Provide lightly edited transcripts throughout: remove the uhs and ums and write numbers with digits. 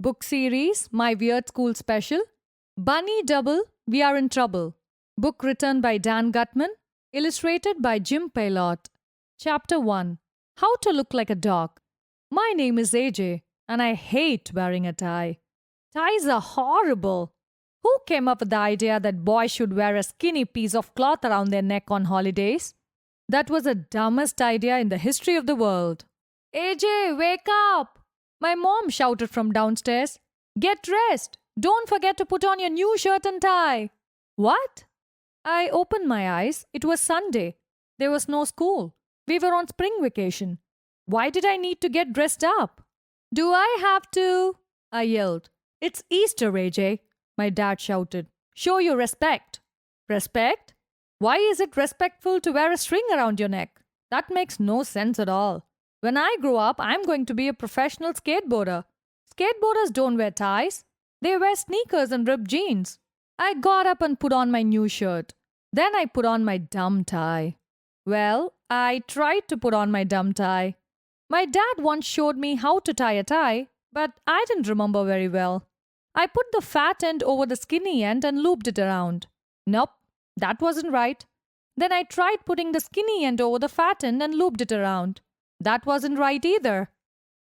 Book series My Weird School Special. Bunny Double, We Are in Trouble. Book written by Dan Gutman. Illustrated by Jim Paylott. Chapter 1. How to Look Like a Dog. My name is AJ and I hate wearing a tie. Ties are horrible. Who came up with the idea that boys should wear a skinny piece of cloth around their neck on holidays? That was the dumbest idea in the history of the world. AJ, wake up! My mom shouted from downstairs. Get dressed! Don't forget to put on your new shirt and tie. What? I opened my eyes. It was Sunday. There was no school. We were on spring vacation. Why did I need to get dressed up? Do I have to? I yelled. It's Easter, AJ. My dad shouted. Show your respect. Respect? Why is it respectful to wear a string around your neck? That makes no sense at all. When I grow up, I'm going to be a professional skateboarder. Skateboarders don't wear ties. They wear sneakers and ripped jeans. I got up and put on my new shirt. Then I put on my dumb tie. Well, I tried to put on my dumb tie. My dad once showed me how to tie a tie, but I didn't remember very well. I put the fat end over the skinny end and looped it around. Nope, that wasn't right. Then I tried putting the skinny end over the fat end and looped it around. That wasn't right either.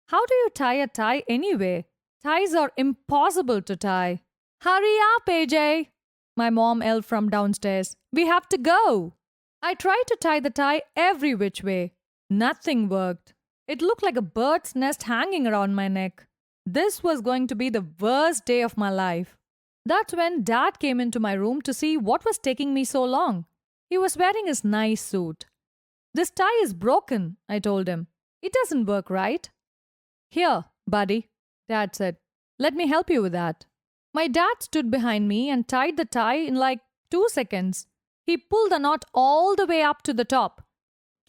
How do you tie a tie anyway? Ties are impossible to tie. Hurry up, AJ! My mom yelled from downstairs. We have to go! I tried to tie the tie every which way. Nothing worked. It looked like a bird's nest hanging around my neck. This was going to be the worst day of my life. That's when Dad came into my room to see what was taking me so long. He was wearing his nice suit. This tie is broken, I told him. It doesn't work right. Here, buddy, Dad said. Let me help you with that. My dad stood behind me and tied the tie in like 2 seconds. He pulled the knot all the way up to the top.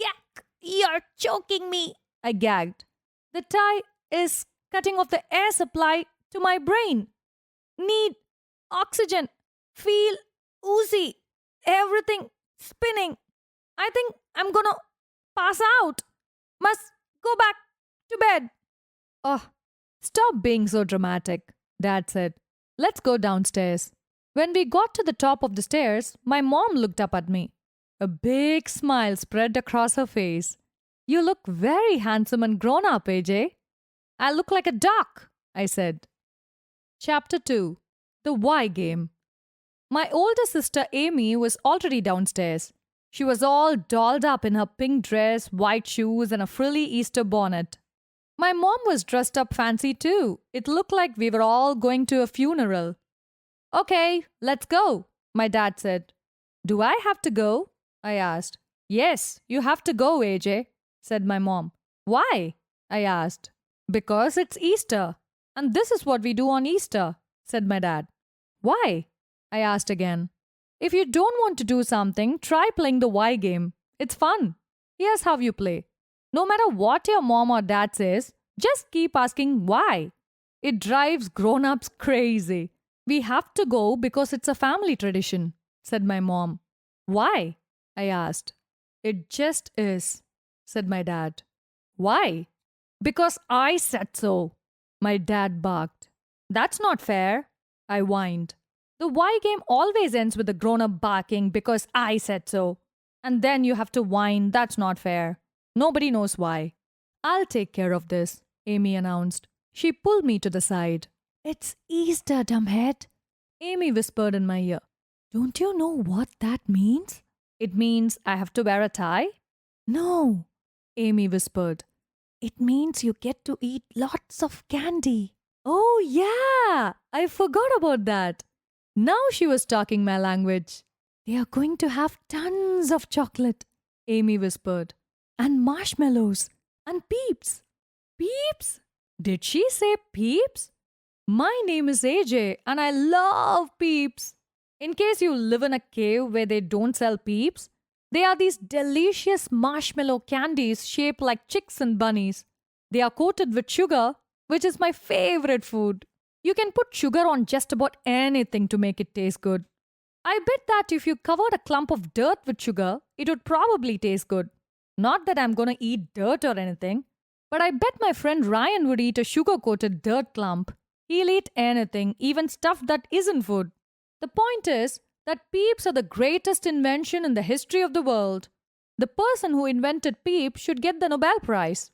Yak! You're choking me! I gagged. The tie is cutting off the air supply to my brain. Need oxygen. Feel oozy. Everything spinning. I think I'm gonna pass out. Must go back to bed. Oh, stop being so dramatic, Dad said. Let's go downstairs. When we got to the top of the stairs, my mom looked up at me. A big smile spread across her face. You look very handsome and grown up, AJ. I look like a duck, I said. Chapter 2. The Why Game. My older sister Amy was already downstairs. She was all dolled up in her pink dress, white shoes, and a frilly Easter bonnet. My mom was dressed up fancy too. It looked like we were all going to a funeral. Okay, let's go, my dad said. Do I have to go? I asked. Yes, you have to go, AJ, said my mom. Why? I asked. Because it's Easter. And this is what we do on Easter, said my dad. Why? I asked again. If you don't want to do something, try playing the why game. It's fun. Here's how you play. No matter what your mom or dad says, just keep asking why. It drives grown-ups crazy. We have to go because it's a family tradition, said my mom. Why? I asked. It just is, said my dad. Why? Because I said so, my dad barked. That's not fair, I whined. The why game always ends with the grown-up barking because I said so. And then you have to whine, that's not fair. Nobody knows why. I'll take care of this, Amy announced. She pulled me to the side. It's Easter, dumbhead, Amy whispered in my ear. Don't you know what that means? It means I have to wear a tie? No, Amy whispered. It means you get to eat lots of candy. Oh yeah, I forgot about that. Now she was talking my language. They are going to have tons of chocolate, Amy whispered. And marshmallows. And peeps. Peeps? Did she say peeps? My name is AJ and I love peeps. In case you live in a cave where they don't sell peeps, they are these delicious marshmallow candies shaped like chicks and bunnies. They are coated with sugar, which is my favorite food. You can put sugar on just about anything to make it taste good. I bet that if you covered a clump of dirt with sugar, it would probably taste good. Not that I'm gonna eat dirt or anything, but I bet my friend Ryan would eat a sugar-coated dirt clump. He'll eat anything, even stuff that isn't food. The point is that peeps are the greatest invention in the history of the world. The person who invented peep should get the Nobel Prize.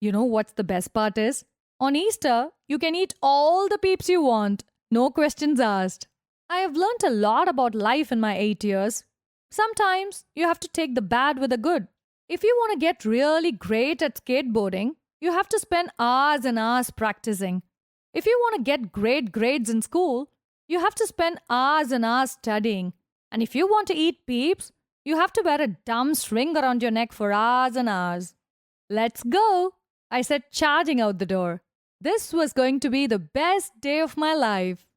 You know what's the best part is? On Easter, you can eat all the peeps you want, no questions asked. I have learnt a lot about life in my 8 years. Sometimes you have to take the bad with the good. If you want to get really great at skateboarding, you have to spend hours and hours practicing. If you want to get great grades in school, you have to spend hours and hours studying. And if you want to eat peeps, you have to wear a dumb string around your neck for hours and hours. Let's go, I said, charging out the door. This was going to be the best day of my life.